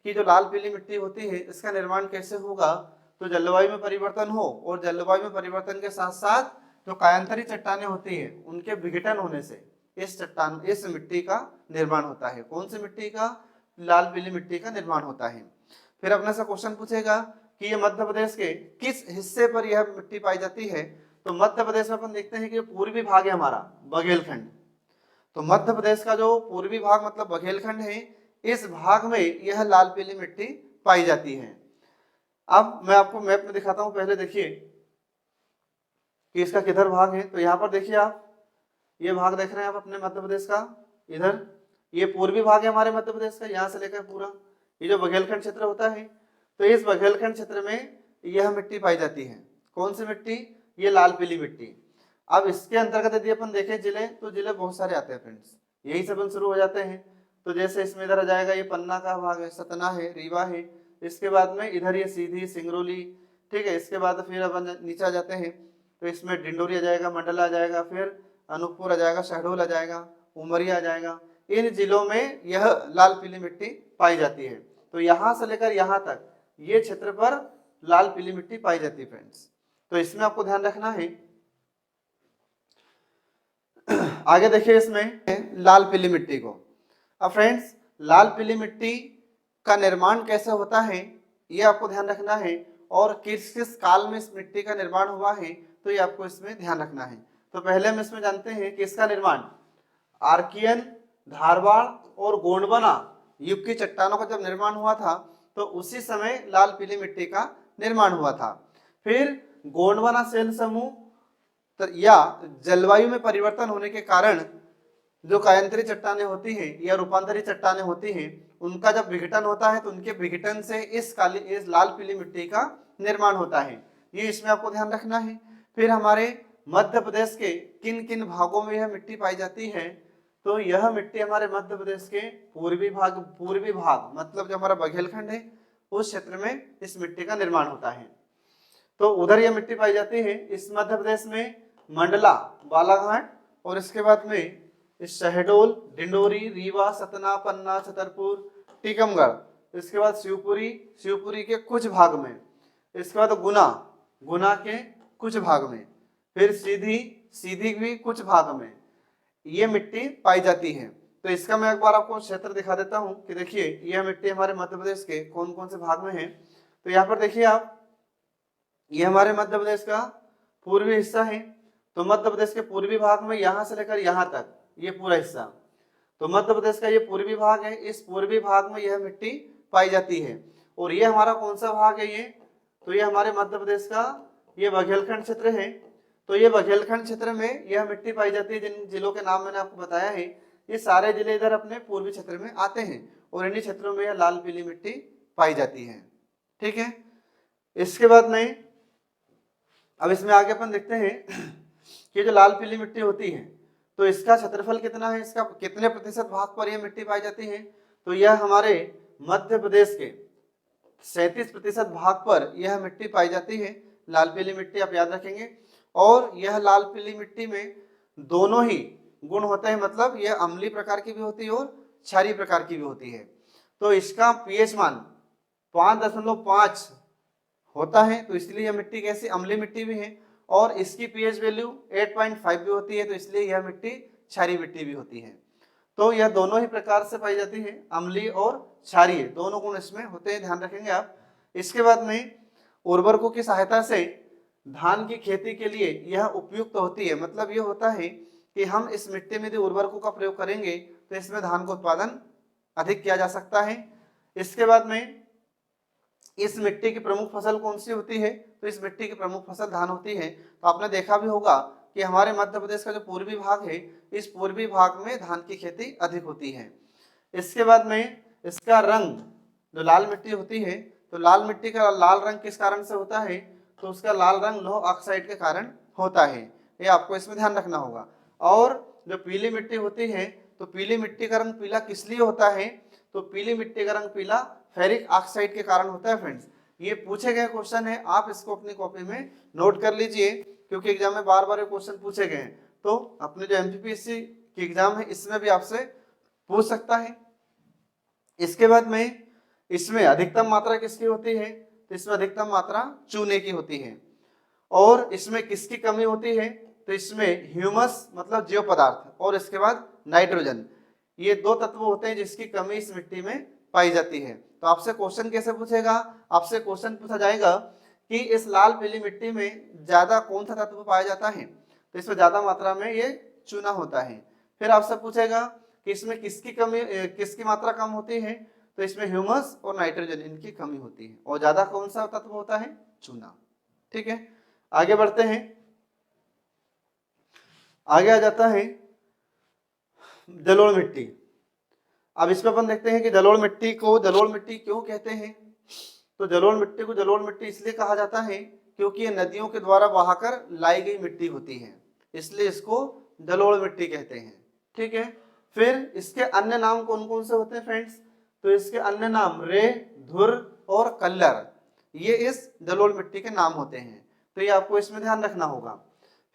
कि जो लाल पीली मिट्टी होती है इसका निर्माण कैसे होगा, तो जलवायु में परिवर्तन हो और जलवायु में परिवर्तन के साथ साथ जो कायांतरी चट्टानें होती है उनके विघटन होने से इस मिट्टी का निर्माण होता है। कौन सी मिट्टी का? लाल पीली मिट्टी का निर्माण होता है। फिर अपने से क्वेश्चन पूछेगा कि ये मध्य प्रदेश के किस हिस्से पर यह मिट्टी पाई जाती है? तो मध्य प्रदेश में अपन देखते हैं कि पूर्वी भाग है हमारा बघेलखंड। तो मध्य प्रदेश का जो पूर्वी भाग मतलब बघेलखंड है, इस भाग में यह लाल पीली मिट्टी पाई जाती है। अब मैं आपको मैप में दिखाता हूं। पहले देखिए कि इसका किधर भाग है। तो यहाँ पर देखिए आप ये भाग देख रहे हैं आप अपने मध्य प्रदेश का, इधर ये पूर्वी भाग है हमारे मध्य प्रदेश का, यहाँ से लेकर पूरा ये जो बघेलखंड क्षेत्र होता है, तो इस बघेलखंड क्षेत्र में यह मिट्टी पाई जाती है। कौन सी मिट्टी? ये लाल पीली मिट्टी। अब इसके अंतर्गत यदि अपन देखें जिले, तो जिले बहुत सारे आते हैं फ्रेंड्स, यही से अपन शुरू हो जाते हैं। तो जैसे इसमें इधर आ जाएगा ये पन्ना का भाग है, सतना है, रीवा है, इसके बाद में इधर ये सीधी सिंगरौली, ठीक है। इसके बाद फिर अपन नीचे आ जाते हैं तो इसमें डिंडोरी आ जाएगा, मंडला आ जाएगा, फिर अनूपपुर आ जाएगा, शहडोल आ जाएगा, उमरिया आ जाएगा। इन जिलों में यह लाल पीली मिट्टी पाई जाती है। तो यहाँ से लेकर यहाँ तक ये क्षेत्र पर लाल पीली मिट्टी पाई जाती है फ्रेंड्स। तो इसमें आपको ध्यान रखना है। आगे देखिए इसमें लाल पीली मिट्टी को। अब फ्रेंड्स लाल पीली मिट्टी का निर्माण कैसे होता है ये आपको ध्यान रखना है, और किस किस काल में इस मिट्टी का निर्माण हुआ है तो ये आपको इसमें ध्यान रखना है। तो पहले हम इसमें जानते हैं कि इसका निर्माण आर्कियन, धारवाड़ और गोंडवाना युग की चट्टानों का जब निर्माण हुआ था तो उसी समय लाल पीली मिट्टी का निर्माण हुआ था। फिर गोंडवाना सेल समूह या जलवायु में परिवर्तन होने के कारण जो कायांतरी चट्टानें होती हैं या रूपांतरी चट्टानें होती हैं, उनका जब विघटन होता है तो उनके विघटन से इस लाल पीली मिट्टी का निर्माण होता है। ये इसमें आपको ध्यान रखना है। फिर हमारे मध्य प्रदेश के किन किन भागों में यह मिट्टी पाई जाती है? तो यह मिट्टी हमारे मध्य प्रदेश के पूर्वी भाग मतलब जो हमारा बघेलखंड है उस क्षेत्र में इस मिट्टी का निर्माण होता है। तो उधर यह मिट्टी पाई जाती है। इस मध्य प्रदेश में मंडला, बालाघाट और इसके बाद में इस शहडोल, डिंडोरी, रीवा, सतना, पन्ना, छतरपुर, टीकमगढ़, इसके बाद शिवपुरी के कुछ भाग में, इसके बाद गुना के कुछ भाग में, फिर सीधी भी कुछ भाग में ये मिट्टी पाई जाती है। तो इसका मैं एक बार आपको क्षेत्र दिखा देता हूं कि देखिए यह मिट्टी हमारे मध्य प्रदेश के कौन कौन से भाग में है। तो यहाँ पर देखिए आप, ये हमारे मध्य प्रदेश का पूर्वी हिस्सा है। तो मध्य प्रदेश के पूर्वी भाग में यहाँ से लेकर यहाँ तक ये पूरा हिस्सा, तो मध्य प्रदेश का ये पूर्वी भाग है। इस पूर्वी भाग में यह मिट्टी पाई जाती है। और ये हमारा कौन सा भाग है? ये तो ये हमारे मध्य प्रदेश का ये बघेलखंड क्षेत्र है। तो ये बघेलखंड क्षेत्र में यह मिट्टी पाई जाती है। जिन जिलों के नाम मैंने आपको बताया है ये सारे जिले इधर अपने पूर्वी क्षेत्र में आते हैं और इन्हीं क्षेत्रों में यह लाल पीली मिट्टी पाई जाती है। ठीक है। इसके बाद में अब इसमें आगे अपन देखते हैं कि जो लाल पीली मिट्टी होती है तो इसका क्षेत्रफल कितना है, इसका कितने प्रतिशत भाग पर यह मिट्टी पाई जाती है? तो यह हमारे मध्य प्रदेश के 37% भाग पर यह मिट्टी पाई जाती है, लाल पीली मिट्टी, आप याद रखेंगे। और यह लाल पीली मिट्टी में दोनों ही गुण होते हैं, मतलब यह अम्लीय प्रकार की भी होती है और क्षारीय प्रकार की भी होती है। तो इसका पीएच मान 5.5 होता है, तो इसलिए यह मिट्टी कैसी अम्लीय मिट्टी भी है। और इसकी पीएच वैल्यू 8.5 भी होती है, तो इसलिए यह मिट्टी क्षारीय मिट्टी भी होती है। तो यह दोनों ही प्रकार से पाई जाती है, अम्लीय और क्षारीय, दोनों गुण इसमें होते हैं, ध्यान रखेंगे आप। इसके बाद में उर्वरकों की सहायता से धान की खेती के लिए यह उपयुक्त होती है। मतलब ये होता है कि हम इस मिट्टी में यदि उर्वरकों का प्रयोग करेंगे तो इसमें धान का उत्पादन अधिक किया जा सकता है। इसके बाद में इस मिट्टी की प्रमुख फसल कौन सी होती है? तो इस मिट्टी की प्रमुख फसल धान होती है। तो आपने देखा भी होगा कि हमारे मध्य प्रदेश का जो पूर्वी भाग है, इस पूर्वी भाग में धान की खेती अधिक होती है। इसके बाद में इसका रंग, जो लाल मिट्टी होती है, तो लाल मिट्टी का लाल रंग किस कारण से होता है, तो उसका लाल रंग लौह ऑक्साइड के कारण होता है, ये आपको इसमें ध्यान रखना होगा। और जो पीली मिट्टी होती है, तो पीली मिट्टी का रंग पीला किस लिए होता है, तो पीली मिट्टी का रंग पीला फेरिक ऑक्साइड के कारण होता है। फ्रेंड्स, ये पूछे गए क्वेश्चन है, आप इसको अपनी कॉपी में नोट कर लीजिए, क्योंकि एग्जाम में बार बार ये क्वेश्चन पूछे गए हैं। तो अपने जो एमपीपीएससी की एग्जाम है, इसमें भी आपसे पूछ सकता है। इसके बाद में इसमें अधिकतम मात्रा किसकी होती है, तो इसमें अधिकतम मात्रा चूने की होती है। और इसमें किसकी कमी होती है, तो इसमें ह्यूमस मतलब जैव पदार्थ, और इसके बाद नाइट्रोजन, ये दो तत्व होते हैं जिसकी कमी इस मिट्टी में पाई जाती है। तो आपसे क्वेश्चन कैसे पूछेगा, आपसे क्वेश्चन पूछा जाएगा कि इस लाल पीली मिट्टी में ज्यादा कौन सा तत्व पाया जाता है, तो इसमें ज्यादा मात्रा में ये चूना होता है। फिर आपसे पूछेगा कि इसमें किसकी कमी, किसकी मात्रा कम होती है, तो इसमें ह्यूमस और नाइट्रोजन इनकी कमी होती है, और ज्यादा कौन सा तत्व होता है, चूना। ठीक है, आगे बढ़ते हैं। आगे आ जाता है जलोढ़ मिट्टी। अब इसमें अपन देखते हैं कि जलोढ़ मिट्टी को जलोढ़ मिट्टी क्यों कहते हैं। तो जलोढ़ मिट्टी को जलोढ़ मिट्टी इसलिए कहा जाता है क्योंकि ये नदियों के द्वारा बहाकर लाई गई मिट्टी होती है, इसलिए इसको जलोढ़ मिट्टी कहते हैं। ठीक है, फिर इसके अन्य नाम कौन कौन से होते हैं फ्रेंड्स, तो इसके अन्य नाम रे, धुर और कल्लर, ये इस जलोढ़ मिट्टी के नाम होते हैं। तो ये आपको इसमें ध्यान रखना होगा।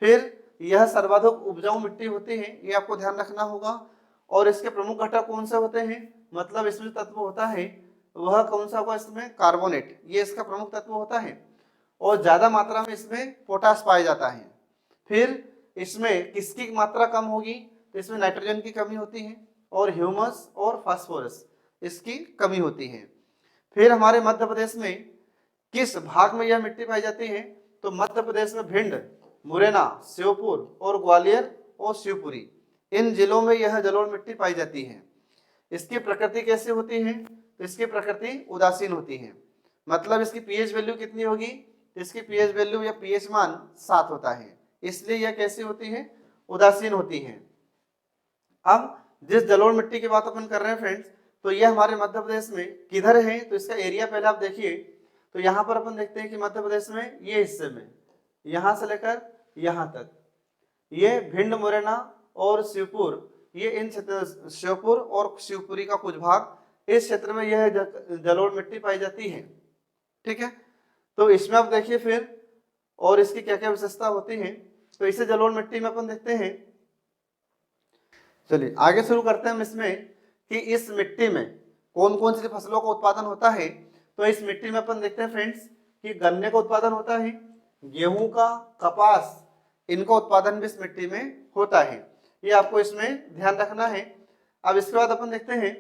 फिर यह सर्वाधिक उपजाऊ मिट्टी होती है, ये आपको ध्यान रखना होगा। और इसके प्रमुख घटक कौन से होते हैं, मतलब इसमें जो तत्व होता है वह कौन सा होगा, इसमें कार्बोनेट, ये इसका प्रमुख तत्व होता है। और ज्यादा मात्रा में इसमें पोटास पाया जाता है। फिर इसमें किसकी मात्रा कम होगी, तो इसमें नाइट्रोजन की कमी होती है, और ह्यूमस और फास्फोरस इसकी कमी होती है। फिर हमारे मध्य प्रदेश में किस भाग में यह मिट्टी पाई जाती है, तो मध्य प्रदेश में भिंड, मुरैना, श्योपुर और ग्वालियर और शिवपुरी, इन जिलों में यह जलोढ़ मिट्टी पाई जाती है। इसकी प्रकृति कैसी होती है, तो इसकी प्रकृति उदासीन होती है, मतलब इसकी पीएच वैल्यू कितनी होगी, तो इसकी पीएच वैल्यू या पीएच मान 7 होता है, इसलिए यह कैसी होती है, उदासीन होती है। अब जिस जलोढ़ मिट्टी की बात अपन कर रहे हैं फ्रेंड्स, तो यह हमारे मध्य प्रदेश में किधर है, तो इसका एरिया पहले आप देखिए। तो यहाँ पर अपन देखते हैं कि मध्य प्रदेश में ये हिस्से में, यहाँ से लेकर यहाँ तक, ये भिंड, मुरैना और शिवपुर, ये इन क्षेत्र, श्योपुर और शिवपुरी का कुछ भाग, इस क्षेत्र में यह जलोढ़ मिट्टी पाई जाती है। ठीक है, तो इसमें आप देखिए फिर और इसकी क्या क्या विशेषता होती है। तो इसे जलोढ़ मिट्टी में अपन देखते हैं। चलिए आगे शुरू करते हैं हम इसमें कि इस मिट्टी में कौन कौन सी फसलों का उत्पादन होता है। तो इस मिट्टी में अपन देखते हैं फ्रेंड्स कि गन्ने का उत्पादन होता है, गेहूं का, कपास, इनका उत्पादन भी इस मिट्टी में होता है, ये आपको इसमें ध्यान रखना है। अब इसके बाद अपन देखते हैं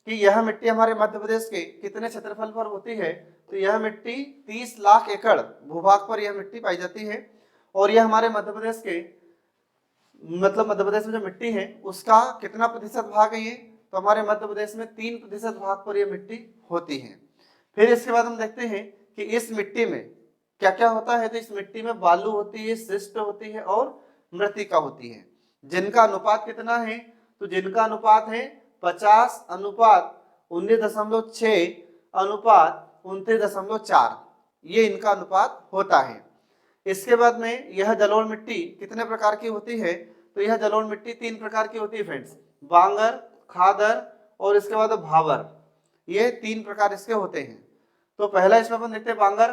कि यह मिट्टी हमारे मध्य प्रदेश के कितने क्षेत्रफल पर होती है। तो यह मिट्टी 30 लाख एकड़ भूभाग पर यह मिट्टी पाई जाती है। और यह हमारे मध्य प्रदेश के, मतलब मध्य प्रदेश में जो मिट्टी है उसका कितना प्रतिशत भाग है ये, तो हमारे मध्य प्रदेश में 3% भाग पर यह मिट्टी होती है। फिर इसके बाद हम देखते हैं कि इस मिट्टी में क्या क्या होता है। तो इस मिट्टी में बालू होती है, शिष्ट होती है और मृत्तिका होती है, जिनका अनुपात कितना है, तो जिनका अनुपात है 50:19.6 अनुपात 29.4, ये इनका अनुपात होता है। इसके बाद में यह जलोढ़ मिट्टी कितने प्रकार की होती है, तो यह जलोढ़ मिट्टी 3 प्रकार की होती है फ्रेंड्स, बांगर, खादर और इसके बाद भावर, ये 3 प्रकार इसके होते हैं। तो पहला इसमें अपन देखते हैं बांगर।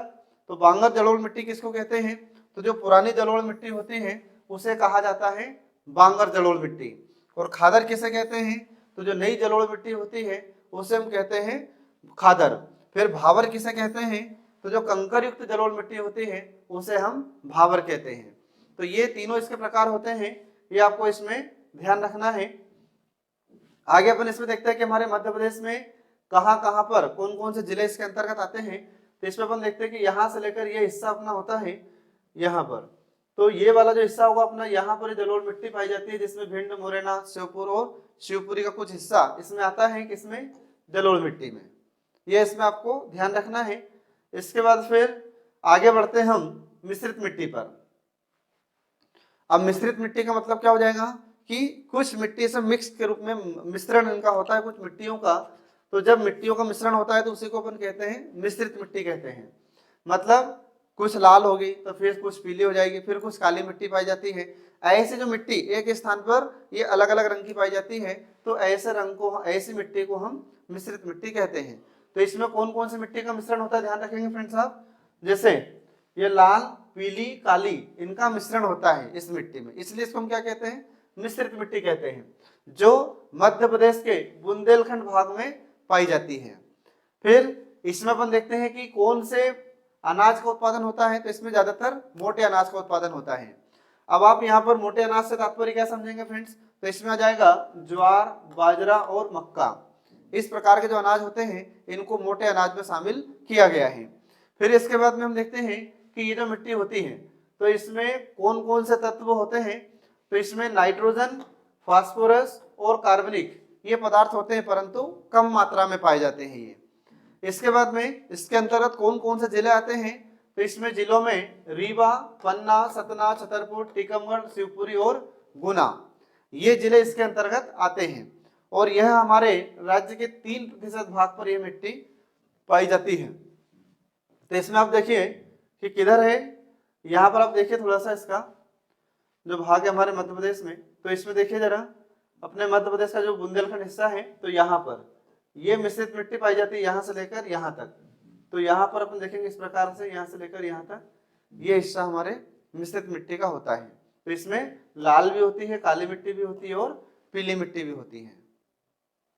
तो बांगर जलोढ़ मिट्टी किसको कहते हैं, तो जो पुरानी जलोढ़ मिट्टी होती है उसे कहा जाता है बांगर जलोढ़ मिट्टी। और खादर किसे कहते हैं, तो जो नई जलोढ़ मिट्टी होती है उसे हम कहते हैं खादर। फिर भावर किसे कहते हैं, तो जो कंकर युक्त जलोढ़ मिट्टी होती है उसे हम भावर कहते हैं। तो ये तीनों इसके प्रकार होते हैं, ये आपको इसमें ध्यान रखना है। आगे अपन इसमें देखते हैं कि हमारे मध्य प्रदेश में कहाँ कहाँ पर कौन कौन से जिले इसके अंतर्गत आते हैं। तो इसमें अपन देखते हैं कि यहाँ से लेकर ये हिस्सा अपना होता है यहाँ पर, तो ये वाला जो हिस्सा होगा अपना, यहाँ पर जलोढ़ मिट्टी पाई जाती है, जिसमें भिंड, मुरैना, श्योपुर और शिवपुरी का कुछ हिस्सा इसमें आता है, किसमें, जलोढ़ मिट्टी में, ये इसमें आपको ध्यान रखना है। इसके बाद फिर आगे बढ़ते हैं हम मिश्रित मिट्टी पर। अब मिश्रित मिट्टी का मतलब क्या हो जाएगा कि कुछ मिट्टी से मिक्स के रूप में मिश्रण इनका होता है कुछ मिट्टियों का। तो जब मिट्टियों का मिश्रण होता है तो उसी को अपन कहते हैं मिश्रित मिट्टी कहते हैं। मतलब कुछ लाल होगी तो फिर कुछ पीली हो जाएगी, फिर कुछ काली मिट्टी पाई जाती है। ऐसे जो मिट्टी एक स्थान पर ये अलग अलग रंग की पाई जाती है, तो ऐसे रंग को, ऐसी मिट्टी को हम मिश्रित मिट्टी कहते हैं। तो इसमें कौन कौन सी मिट्टी का मिश्रण होता है ध्यान रखेंगे फ्रेंड्स आप। जैसे ये लाल, पीली, काली, इनका मिश्रण होता है इस मिट्टी में, इसलिए इसको हम क्या कहते हैं, मिश्रित मिट्टी कहते हैं, जो मध्य प्रदेश के बुंदेलखंड भाग में पाई जाती है। फिर इसमें अपन देखते हैं कि कौन से अनाज का उत्पादन होता है, तो इसमें ज्यादातर मोटे अनाज का उत्पादन होता है। अब आप यहाँ पर मोटे अनाज से तात्पर्य क्या समझेंगे फ्रेंड्स, तो इसमें आ जाएगा ज्वार, बाजरा और मक्का। इस प्रकार के जो अनाज होते हैं इनको मोटे अनाज में शामिल किया गया है। फिर इसके बाद में हम देखते हैं कि ये जो मिट्टी होती है तो इसमें कौन कौन से तत्व होते हैं, तो इसमें नाइट्रोजन, फास्फोरस और कार्बनिक ये पदार्थ होते हैं, परंतु कम मात्रा में पाए जाते हैं ये। इसके बाद में इसके अंतर्गत कौन कौन से जिले आते हैं, तो इसमें जिलों में रीवा, पन्ना, सतना, छतरपुर, टीकमगढ़, शिवपुरी और गुना, ये जिले इसके अंतर्गत आते हैं। और यह हमारे राज्य के 3% भाग पर यह मिट्टी पाई जाती है। तो इसमें आप देखिए कि किधर है, यहाँ पर आप देखिए थोड़ा सा इसका जो भाग है हमारे मध्य प्रदेश में, तो इसमें देखिए जरा अपने मध्य प्रदेश का जो बुंदेलखंड हिस्सा है, तो यहाँ पर ये मिश्रित मिट्टी पाई जाती है यहाँ से लेकर यहाँ तक। तो यहाँ पर अपन देखेंगे इस प्रकार से यहाँ से लेकर यहाँ तक ये हिस्सा हमारे मिश्रित मिट्टी का होता है। तो इसमें लाल भी होती है, काली मिट्टी भी होती है और पीली मिट्टी भी होती है।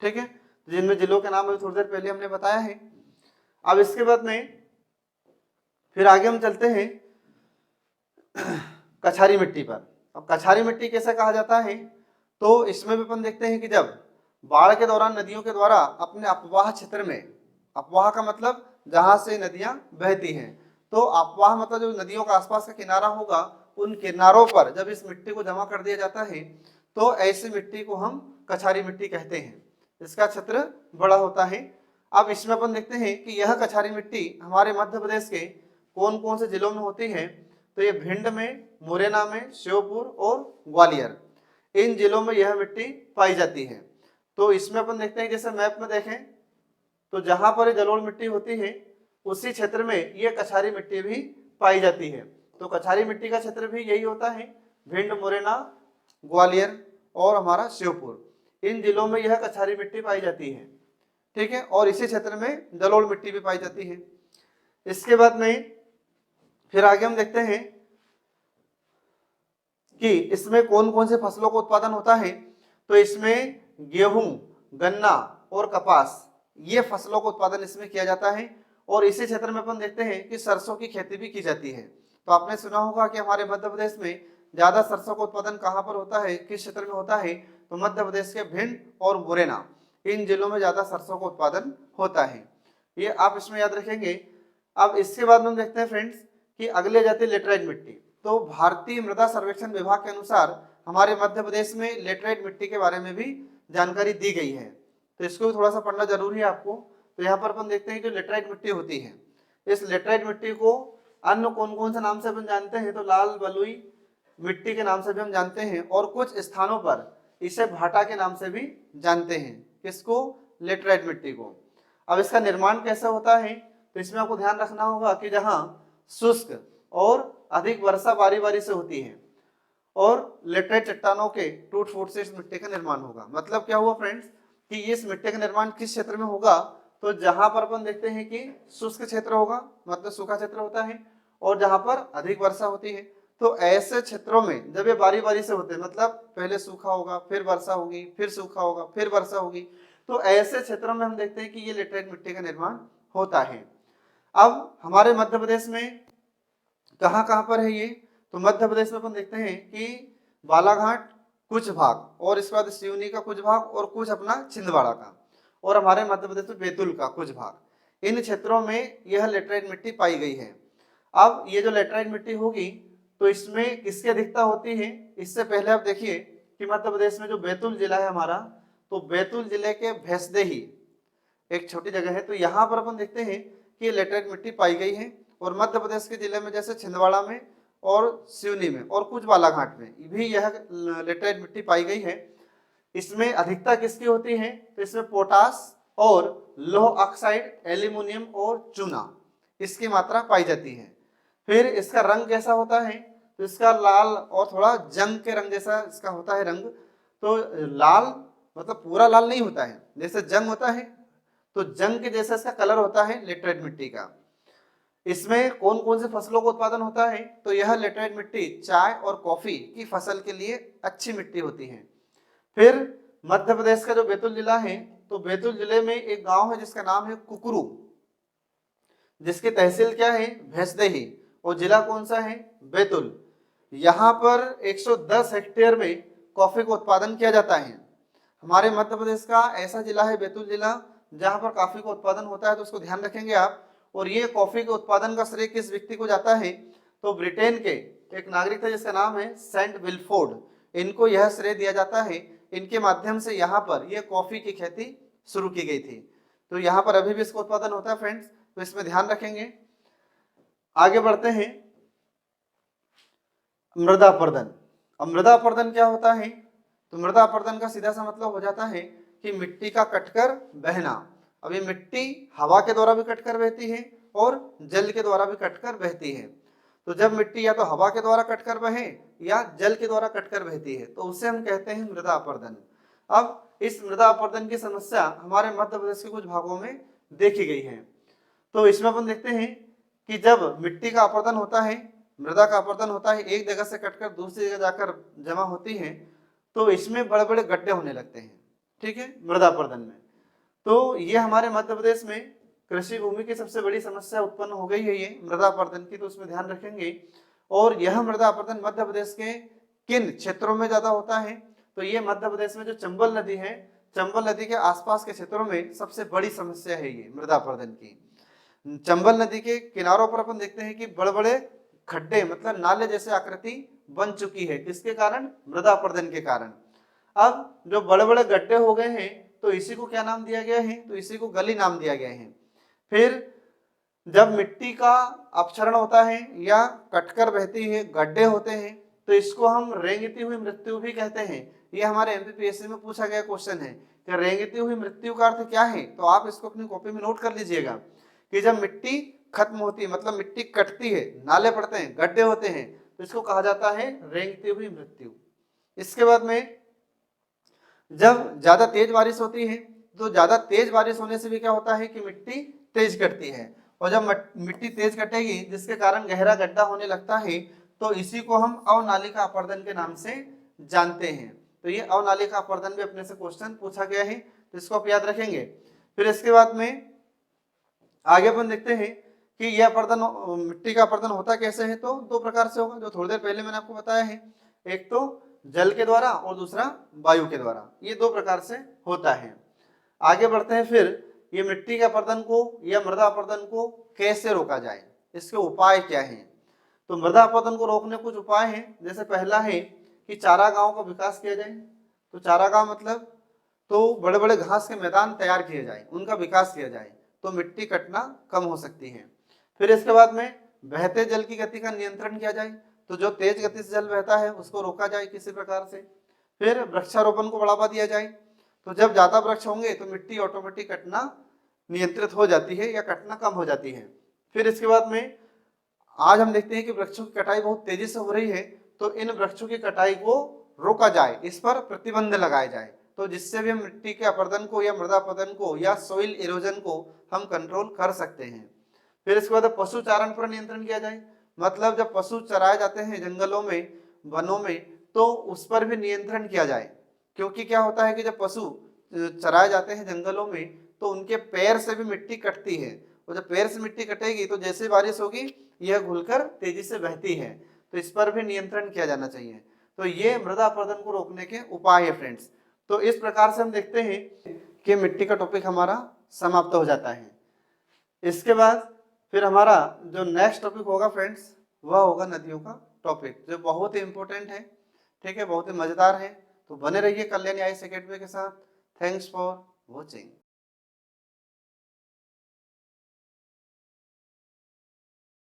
ठीक है, तो जिनमें जिलों के नाम अभी थोड़ी देर पहले हमने बताया है। अब इसके बाद में फिर आगे हम चलते हैं कछारी मिट्टी पर। अब कछारी मिट्टी कैसे कहा जाता है, तो इसमें भी अपन देखते हैं कि जब बाढ़ के दौरान नदियों के द्वारा अपने अपवाह क्षेत्र में, अपवाह का मतलब जहां से नदियां बहती हैं, तो अपवाह मतलब जो नदियों का आसपास का किनारा होगा, उन किनारों पर जब इस मिट्टी को जमा कर दिया जाता है तो ऐसी मिट्टी को हम कछारी मिट्टी कहते हैं। इसका क्षेत्र बड़ा होता है। अब इसमें अपन देखते हैं कि यह कछारी मिट्टी हमारे मध्य प्रदेश के कौन कौन से जिलों में होती है, तो ये भिंड में, मुरैना में, श्योपुर और ग्वालियर, इन जिलों में यह मिट्टी पाई जाती है। तो इसमें अपन देखते हैं जैसे मैप में देखें तो जहां पर जलोढ़ मिट्टी होती है उसी क्षेत्र में ये कछारी मिट्टी भी पाई जाती है। तो कछारी मिट्टी का क्षेत्र भी यही होता है, भिंड, मुरैना, ग्वालियर और हमारा श्योपुर, इन जिलों में यह कछारी मिट्टी पाई जाती है। ठीक है, और इसी क्षेत्र में जलोढ़ मिट्टी भी पाई जाती है। इसके बाद में फिर आगे हम देखते हैं कि इसमें कौन कौन से फसलों का उत्पादन होता है, तो इसमें गेहूं, गन्ना और कपास, ये फसलों का उत्पादन इसमें किया जाता है। और इसी क्षेत्र में अपन देखते हैं कि सरसों की खेती भी की जाती है। तो आपने सुना होगा कि हमारे मध्य प्रदेश में ज्यादा सरसों का उत्पादन कहाँ पर होता है, किस क्षेत्र में होता है, तो मध्य प्रदेश के भिंड और मुरैना, इन जिलों में ज्यादा सरसों का उत्पादन होता है। ये आप इसमें याद रखेंगे। अब इसके बाद हम देखते हैं फ्रेंड्स कि अगले जाती है लेटराइट मिट्टी। तो भारतीय मृदा सर्वेक्षण विभाग के अनुसार हमारे मध्य प्रदेश में लेटराइट मिट्टी के बारे में भी जानकारी दी गई है, तो इसको भी थोड़ा सा पढ़ना जरूरी है आपको। तो यहाँ पर अपन देखते हैं कि लेटराइट मिट्टी होती है, इस लेटराइट मिट्टी को अन्य कौन कौन से नाम से अपन जानते हैं, तो लाल बलुई मिट्टी के नाम से भी हम जानते हैं, और कुछ स्थानों पर इसे भाटा के नाम से भी जानते हैं। किसको, लेटराइट मिट्टी को। अब इसका निर्माण कैसे होता है, तो इसमें आपको ध्यान रखना होगा कि जहाँ शुष्क और अधिक वर्षा बारी बारी से होती है और लेटराइट चट्टानों के टूट फूट से इस मिट्टी का निर्माण होगा। मतलब क्या हुआ फ्रेंड्स कि इस मिट्टी का निर्माण किस क्षेत्र में होगा, तो जहां पर अपन देखते हैं कि शुष्क क्षेत्र होगा, मतलब सूखा क्षेत्र होता है, और जहां पर अधिक वर्षा होती है। तो ऐसे क्षेत्रों में जब ये बारी बारी से होते हैं, मतलब पहले सूखा होगा, फिर वर्षा होगी, फिर सूखा होगा, फिर वर्षा होगी, तो ऐसे क्षेत्रों में हम देखते हैं कि ये लेटराइट मिट्टी का निर्माण होता है। अब हमारे मध्य प्रदेश में कहाँ कहाँ पर है ये, तो मध्य प्रदेश में अपन देखते हैं कि बालाघाट कुछ भाग, और इसके बाद सिवनी का कुछ भाग, और कुछ अपना छिंदवाड़ा का, और हमारे मध्य प्रदेश में बैतूल का कुछ भाग, इन क्षेत्रों में यह लेटराइट मिट्टी पाई गई है। अब ये जो लेटराइट मिट्टी होगी तो इसमें किसकी अधिकता होती है, इससे पहले आप देखिए कि मध्य प्रदेश में जो बैतूल जिला है हमारा, तो बैतूल जिले के भैंसदेही एक छोटी जगह है, तो यहाँ पर अपन देखते हैं कि लेटराइट मिट्टी पाई गई है। और मध्य प्रदेश के जिले में जैसे छिंदवाड़ा में और सिवनी में और कुछ बालाघाट में भी यह लेटराइट मिट्टी पाई गई है। इसमें अधिकता किसकी होती है? तो इसमें पोटास और लौह ऑक्साइड, एल्यूमिनियम और चूना इसकी मात्रा पाई जाती है। फिर इसका रंग कैसा होता है? तो इसका लाल और थोड़ा जंग के रंग जैसा इसका होता है रंग। तो लाल मतलब पूरा लाल नहीं होता है, जैसे जंग होता है तो जंग के जैसा इसका कलर होता है लेटराइट मिट्टी का। इसमें कौन कौन से फसलों का उत्पादन होता है? तो यह लेटराइट मिट्टी चाय और कॉफी की फसल के लिए अच्छी मिट्टी होती है। फिर मध्य प्रदेश का जो बैतूल जिला है, तो बैतूल जिले में एक गांव है जिसका नाम है कुकरू, जिसकी तहसील क्या है? भैंसदेही, और जिला कौन सा है? बैतूल। यहाँ पर 110 हेक्टेयर में कॉफी का उत्पादन किया जाता है। हमारे मध्य प्रदेश का ऐसा जिला है बैतूल जिला जहाँ पर कॉफी का उत्पादन होता है, तो उसको ध्यान रखेंगे आप। और ये कॉफी के उत्पादन का श्रेय किस व्यक्ति को जाता है? तो ब्रिटेन के एक नागरिक थे जिसका नाम है सेंट विल्फोर्ड, इनको यह श्रेय दिया जाता है। इनके माध्यम से यहाँ पर यह कॉफी की खेती शुरू की गई थी। तो यहाँ पर अभी भी इसका उत्पादन होता है फ्रेंड्स, तो इसमें ध्यान रखेंगे। आगे बढ़ते हैं, मृदा अपर्दन। अब मृदा अपर्दन क्या होता है? तो मृदा अपर्दन का सीधा सा मतलब हो जाता है कि मिट्टी का कटकर बहना। अब ये मिट्टी हवा के द्वारा भी कटकर बहती है और जल के द्वारा भी कटकर बहती है। तो जब मिट्टी या तो हवा के द्वारा कटकर बहे या जल के द्वारा कटकर बहती है तो उसे हम कहते हैं मृदा अपर्दन। अब इस मृदा अपर्दन की समस्या हमारे मध्य प्रदेश के कुछ भागों में देखी गई है। तो इसमें अपन देखते हैं कि जब मिट्टी का अपर्दन होता है, मृदा का अपर्दन होता है, एक जगह से कटकर दूसरी जगह जाकर जमा होती है, तो इसमें बड़े बड़े गड्ढे होने लगते हैं। ठीक है, मृदा अपर्दन में। तो ये हमारे मध्य प्रदेश में कृषि भूमि की सबसे बड़ी समस्या उत्पन्न हो गई है ये मृदा अपर्दन की, तो उसमें ध्यान रखेंगे। और यह मृदा अपर्दन मध्य प्रदेश के किन क्षेत्रों में ज्यादा होता है? तो ये मध्य प्रदेश में जो चंबल नदी है, चंबल नदी के आसपास के क्षेत्रों में सबसे बड़ी समस्या है ये मृदा अपर्दन की। चंबल नदी के किनारों पर अपन देखते हैं कि बड़े बड़े खड्डे मतलब नाले जैसे आकृति बन चुकी है। किसके कारण? मृदा अपर्दन के कारण। अब जो बड़े बड़े गड्ढे हो गए हैं तो इसी को क्या नाम दिया गया है? तो इसी को गली नाम दिया गया है। फिर जब मिट्टी का अपक्षरण होता है या कटकर बहती है, गड्ढे होते हैं, तो इसको हम रेंगती हुई मृत्यु भी कहते हैं। ये हमारे एमपीपीएससी में पूछा गया क्वेश्चन है कि रेंगती हुई मृत्यु का अर्थ क्या है? तो आप इसको अपनी कॉपी में नोट कर लीजिएगा कि जब मिट्टी खत्म होती है मतलब मिट्टी कटती है, नाले पड़ते हैं, गड्ढे होते हैं, तो इसको कहा जाता है रेंगती हुई मृत्यु। इसके बाद में जब ज्यादा तेज बारिश होती है, तो ज्यादा तेज बारिश होने से भी क्या होता है कि मिट्टी तेज कटती है, और जब मिट्टी तेज कटेगी जिसके कारण गहरा गड्ढा होने लगता है, तो इसी को हम अवनालिका अपर्दन के नाम से जानते हैं। तो ये अवनालिका अपर्दन भी अपने से क्वेश्चन पूछा गया है, तो इसको आप याद रखेंगे। फिर इसके बाद में आगे अपन देखते हैं कि यह अपर्दन, मिट्टी का अपर्दन होता कैसे है? तो दो प्रकार से होगा, जो थोड़ी देर पहले मैंने आपको बताया है। एक तो जल के द्वारा और दूसरा वायु के द्वारा, ये दो प्रकार से होता है। आगे बढ़ते हैं, फिर ये मिट्टी के अपर्दन को या मृदा अपर्दन को कैसे रोका जाए, इसके उपाय क्या हैं? तो मृदा अपर्दन को रोकने कुछ उपाय हैं। जैसे पहला है कि चारागाहों का विकास किया जाए। तो चारागाह मतलब तो बड़े बड़े घास के मैदान तैयार किए जाए, उनका विकास किया जाए, तो मिट्टी कटना कम हो सकती है। फिर इसके बाद में बहते जल की गति का नियंत्रण किया जाए, तो जो तेज गति से जल बहता है उसको रोका जाए किसी प्रकार से। फिर वृक्षारोपण को बढ़ावा दिया जाए, तो जब ज्यादा वृक्ष होंगे तो मिट्टी ऑटोमेटिक कटना नियंत्रित हो जाती है या कटना कम हो जाती है। फिर इसके बाद में आज हम देखते हैं कि वृक्षों की कटाई बहुत तेजी से हो रही है, तो इन वृक्षों की कटाई को रोका जाए, इस पर प्रतिबंध लगाया जाए, तो जिससे भी हम मिट्टी के अपर्दन को या मृदा अपर्दन को या सोइल इरोजन को हम कंट्रोल कर सकते हैं। फिर इसके बाद पशु चारण पर नियंत्रण किया जाए, मतलब जब पशु चराए जाते हैं जंगलों में, वनों में, तो उस पर भी नियंत्रण किया जाए। क्योंकि क्या होता है कि जब पशु चराए जाते हैं जंगलों में तो उनके पैर से भी मिट्टी कटती है, और जब पैर से मिट्टी कटेगी तो जैसे बारिश होगी यह घुलकर तेजी से बहती है, तो इस पर भी नियंत्रण किया जाना चाहिए। तो ये मृदा अपर्दन को रोकने के उपाय है फ्रेंड्स। तो इस प्रकार से हम देखते हैं कि मिट्टी का टॉपिक हमारा समाप्त हो जाता है। इसके बाद फिर हमारा जो नेक्स्ट टॉपिक होगा फ्रेंड्स, वह होगा नदियों का टॉपिक, जो बहुत ही इंपॉर्टेंट है। ठीक है, बहुत ही मजेदार है। तो बने रहिए कल्याणी आईएएस एकेडमी के साथ। Thanks for watching.